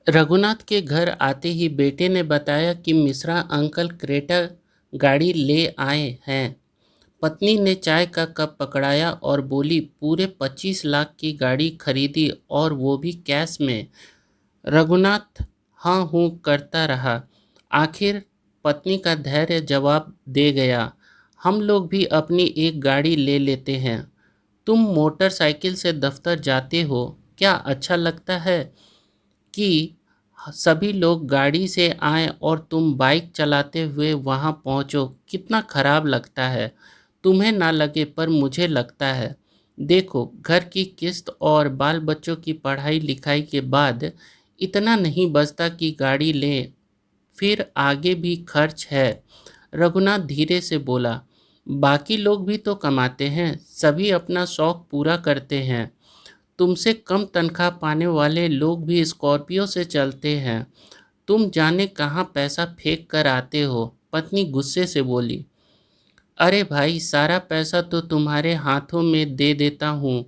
रघुनाथ के घर आते ही बेटे ने बताया कि मिश्रा अंकल क्रेटा गाड़ी ले आए हैं। पत्नी ने चाय का कप पकड़ाया और बोली, पूरे 25 लाख की गाड़ी खरीदी और वो भी कैश में। रघुनाथ हाँ हूँ करता रहा। आखिर पत्नी का धैर्य जवाब दे गया, हम लोग भी अपनी एक गाड़ी ले लेते हैं। तुम मोटरसाइकिल से दफ्तर जाते हो, क्या अच्छा लगता है कि सभी लोग गाड़ी से आएं और तुम बाइक चलाते हुए वहां पहुंचो? कितना खराब लगता है। तुम्हें ना लगे पर मुझे लगता है। देखो, घर की किस्त और बाल बच्चों की पढ़ाई लिखाई के बाद इतना नहीं बचता कि गाड़ी लें, फिर आगे भी खर्च है। रघुनाथ धीरे से बोला, बाकी लोग भी तो कमाते हैं, सभी अपना शौक पूरा करते हैं। तुमसे कम तनख्वाह पाने वाले लोग भी स्कॉर्पियो से चलते हैं। तुम जाने कहाँ पैसा फेंक कर आते हो। पत्नी गुस्से से बोली, अरे भाई, सारा पैसा तो तुम्हारे हाथों में दे देता हूँ,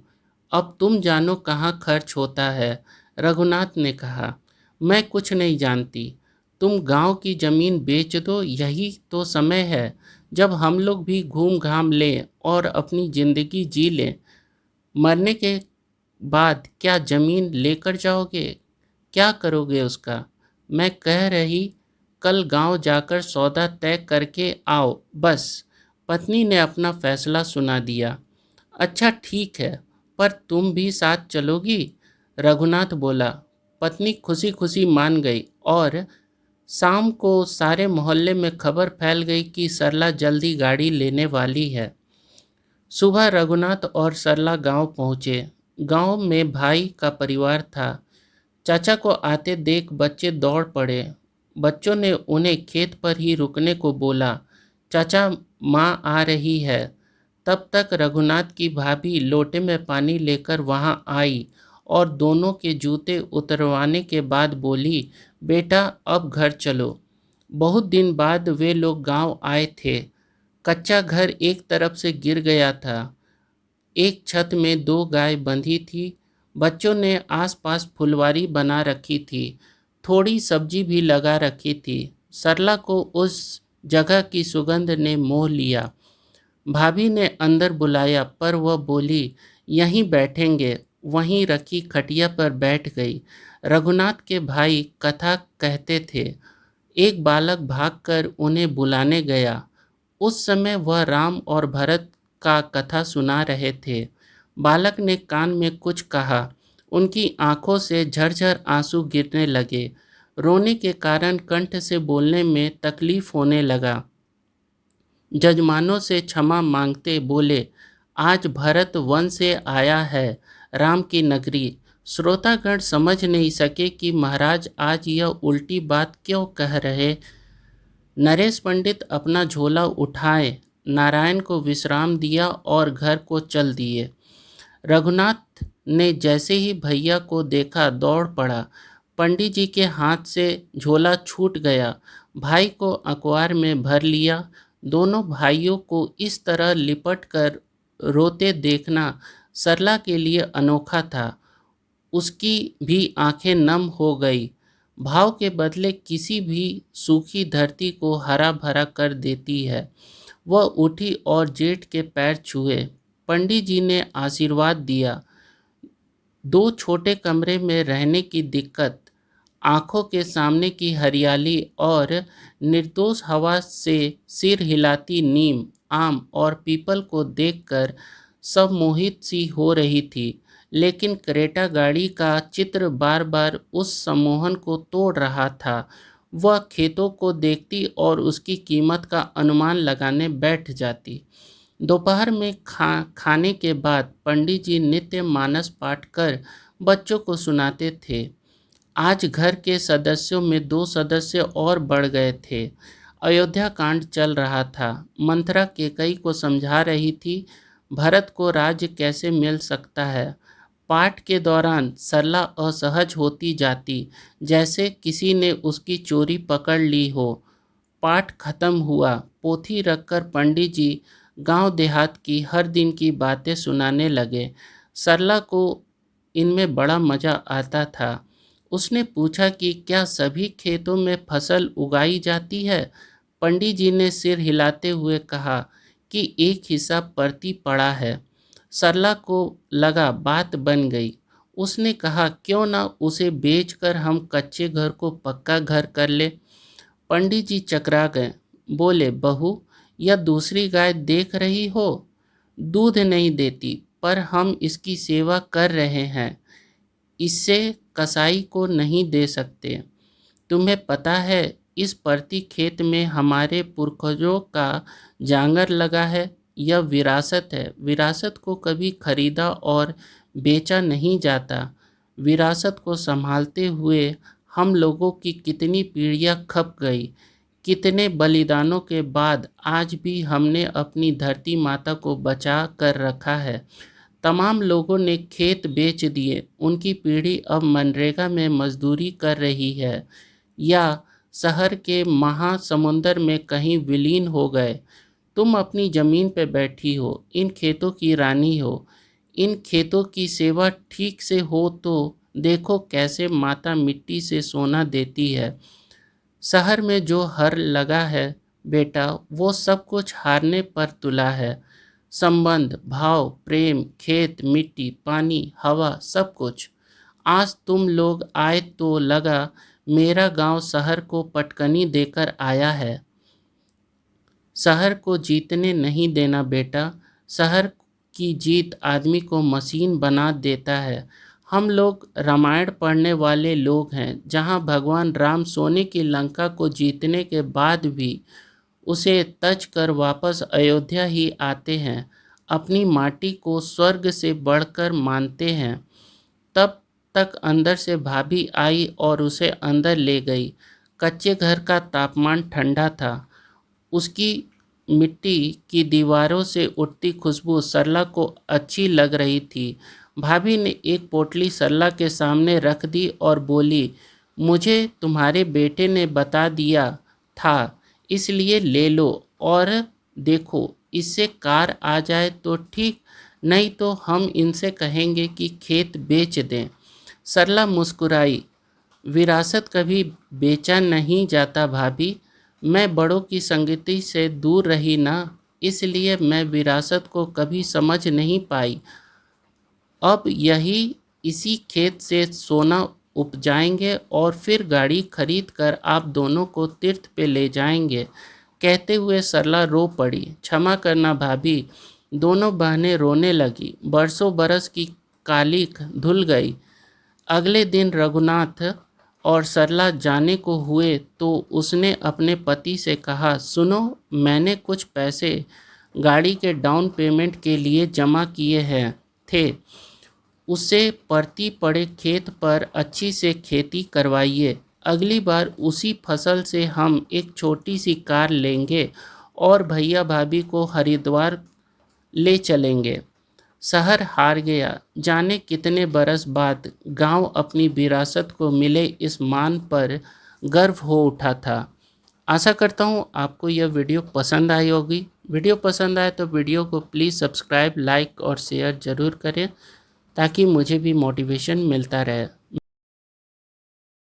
अब तुम जानो कहाँ खर्च होता है। रघुनाथ ने कहा, मैं कुछ नहीं जानती। तुम गांव की ज़मीन बेच दो, यही तो समय है जब हम लोग भी घूम घाम लें और अपनी ज़िंदगी जी लें। मरने के बाद क्या ज़मीन लेकर जाओगे? क्या करोगे उसका? मैं कह रही, कल गांव जाकर सौदा तय करके आओ बस। पत्नी ने अपना फैसला सुना दिया। अच्छा ठीक है, पर तुम भी साथ चलोगी? रघुनाथ बोला। पत्नी खुशी खुशी मान गई और शाम को सारे मोहल्ले में खबर फैल गई कि सरला जल्दी गाड़ी लेने वाली है। सुबह रघुनाथ और सरला गांव पहुंचे। गांव में भाई का परिवार था। चाचा को आते देख बच्चे दौड़ पड़े। बच्चों ने उन्हें खेत पर ही रुकने को बोला। चाचा, माँ आ रही है। तब तक रघुनाथ की भाभी लोटे में पानी लेकर वहां आई और दोनों के जूते उतरवाने के बाद बोली, बेटा अब घर चलो। बहुत दिन बाद वे लोग गांव आए थे। कच्चा घर एक तरफ से गिर गया था। एक छत में दो गाय बंधी थी। बच्चों ने आसपास फुलवारी बना रखी थी। थोड़ी सब्जी भी लगा रखी थी। सरला को उस जगह की सुगंध ने मोह लिया। भाभी ने अंदर बुलाया पर वह बोली, यहीं बैठेंगे। वहीं रखी खटिया पर बैठ गई। रघुनाथ के भाई कथा कहते थे। एक बालक भागकर उन्हें बुलाने गया। उस समय वह राम और भरत का कथा सुना रहे थे। बालक ने कान में कुछ कहा। उनकी आंखों से झरझर आंसू गिरने लगे। रोने के कारण कंठ से बोलने में तकलीफ होने लगा। जजमानों से क्षमा मांगते बोले, आज भरत वन से आया है, राम की नगरी। श्रोतागण समझ नहीं सके कि महाराज आज यह उल्टी बात क्यों कह रहे। नरेश पंडित अपना झोला उठाए, नारायण को विश्राम दिया और घर को चल दिए। रघुनाथ ने जैसे ही भैया को देखा दौड़ पड़ा। पंडित जी के हाथ से झोला छूट गया। भाई को अखबार में भर लिया। दोनों भाइयों को इस तरह लिपट कर रोते देखना सरला के लिए अनोखा था। उसकी भी आंखें नम हो गई। भाव के बदले किसी भी सूखी धरती को हरा भरा कर देती है। वह उठी और जेठ के पैर छुए। पंडित जी ने आशीर्वाद दिया। दो छोटे कमरे में रहने की दिक्कत, आंखों के सामने की हरियाली और निर्दोष हवा से सिर हिलाती नीम, आम और पीपल को देखकर सब मोहित सी हो रही थी। लेकिन क्रेटा गाड़ी का चित्र बार बार उस सम्मोहन को तोड़ रहा था। वह खेतों को देखती और उसकी कीमत का अनुमान लगाने बैठ जाती। दोपहर में खाने के बाद पंडित जी नित्य मानस पाठ कर बच्चों को सुनाते थे। आज घर के सदस्यों में दो सदस्य और बढ़ गए थे। अयोध्या कांड चल रहा था। मंथरा केकई को समझा रही थी, भरत को राज्य कैसे मिल सकता है। पाठ के दौरान सरला असहज होती जाती, जैसे किसी ने उसकी चोरी पकड़ ली हो। पाठ खत्म हुआ। पोथी रखकर पंडित जी गांव देहात की हर दिन की बातें सुनाने लगे। सरला को इनमें बड़ा मज़ा आता था। उसने पूछा कि क्या सभी खेतों में फसल उगाई जाती है? पंडित जी ने सिर हिलाते हुए कहा कि एक हिस्सा परती पड़ा है। सरला को लगा बात बन गई। उसने कहा, क्यों ना उसे बेचकर हम कच्चे घर को पक्का घर कर ले। पंडित जी चकरा गए। बोले, बहू, यह दूसरी गाय देख रही हो, दूध नहीं देती, पर हम इसकी सेवा कर रहे हैं, इससे कसाई को नहीं दे सकते। तुम्हें पता है, इस परती खेत में हमारे पुरखों का जांगर लगा है। यह विरासत है। विरासत को कभी खरीदा और बेचा नहीं जाता। विरासत को संभालते हुए हम लोगों की कितनी पीढ़ियां खप गई। कितने बलिदानों के बाद आज भी हमने अपनी धरती माता को बचा कर रखा है। तमाम लोगों ने खेत बेच दिए। उनकी पीढ़ी अब मनरेगा में मजदूरी कर रही है या शहर के महासमुंदर में कहीं विलीन हो गए। तुम अपनी ज़मीन पर बैठी हो, इन खेतों की रानी हो। इन खेतों की सेवा ठीक से हो तो देखो कैसे माता मिट्टी से सोना देती है। शहर में जो हर लगा है बेटा, वो सब कुछ हारने पर तुला है। संबंध, भाव, प्रेम, खेत, मिट्टी, पानी, हवा, सब कुछ। आज तुम लोग आए तो लगा मेरा गांव शहर को पटकनी देकर आया है। शहर को जीतने नहीं देना बेटा। शहर की जीत आदमी को मशीन बना देता है। हम लोग रामायण पढ़ने वाले लोग हैं, जहां भगवान राम सोने की लंका को जीतने के बाद भी उसे तज कर वापस अयोध्या ही आते हैं। अपनी माटी को स्वर्ग से बढ़कर मानते हैं। तब तक अंदर से भाभी आई और उसे अंदर ले गई। कच्चे घर का तापमान ठंडा था। उसकी मिट्टी की दीवारों से उठती खुशबू सरला को अच्छी लग रही थी। भाभी ने एक पोटली सरला के सामने रख दी और बोली, मुझे तुम्हारे बेटे ने बता दिया था, इसलिए ले लो और देखो, इससे कार आ जाए तो ठीक, नहीं तो हम इनसे कहेंगे कि खेत बेच दें। सरला मुस्कुराई। विरासत कभी बेचा नहीं जाता भाभी। मैं बड़ों की संगति से दूर रही ना, इसलिए मैं विरासत को कभी समझ नहीं पाई। अब इसी खेत से सोना उपजाएंगे और फिर गाड़ी खरीद कर आप दोनों को तीर्थ पे ले जाएंगे। कहते हुए सरला रो पड़ी। क्षमा करना भाभी। दोनों बहनें रोने लगी। बरसों बरस की कालिख धुल गई। अगले दिन रघुनाथ और सरला जाने को हुए तो उसने अपने पति से कहा, सुनो, मैंने कुछ पैसे गाड़ी के डाउन पेमेंट के लिए जमा किए हैं थे, उससे परती पड़े खेत पर अच्छी से खेती करवाइए। अगली बार उसी फसल से हम एक छोटी सी कार लेंगे और भैया भाभी को हरिद्वार ले चलेंगे। शहर हार गया। जाने कितने बरस बाद गांव अपनी विरासत को मिले इस मान पर गर्व हो उठा था। आशा करता हूं आपको यह वीडियो पसंद आई होगी। वीडियो पसंद आए तो वीडियो को प्लीज़ सब्सक्राइब, लाइक और शेयर ज़रूर करें, ताकि मुझे भी मोटिवेशन मिलता रहे।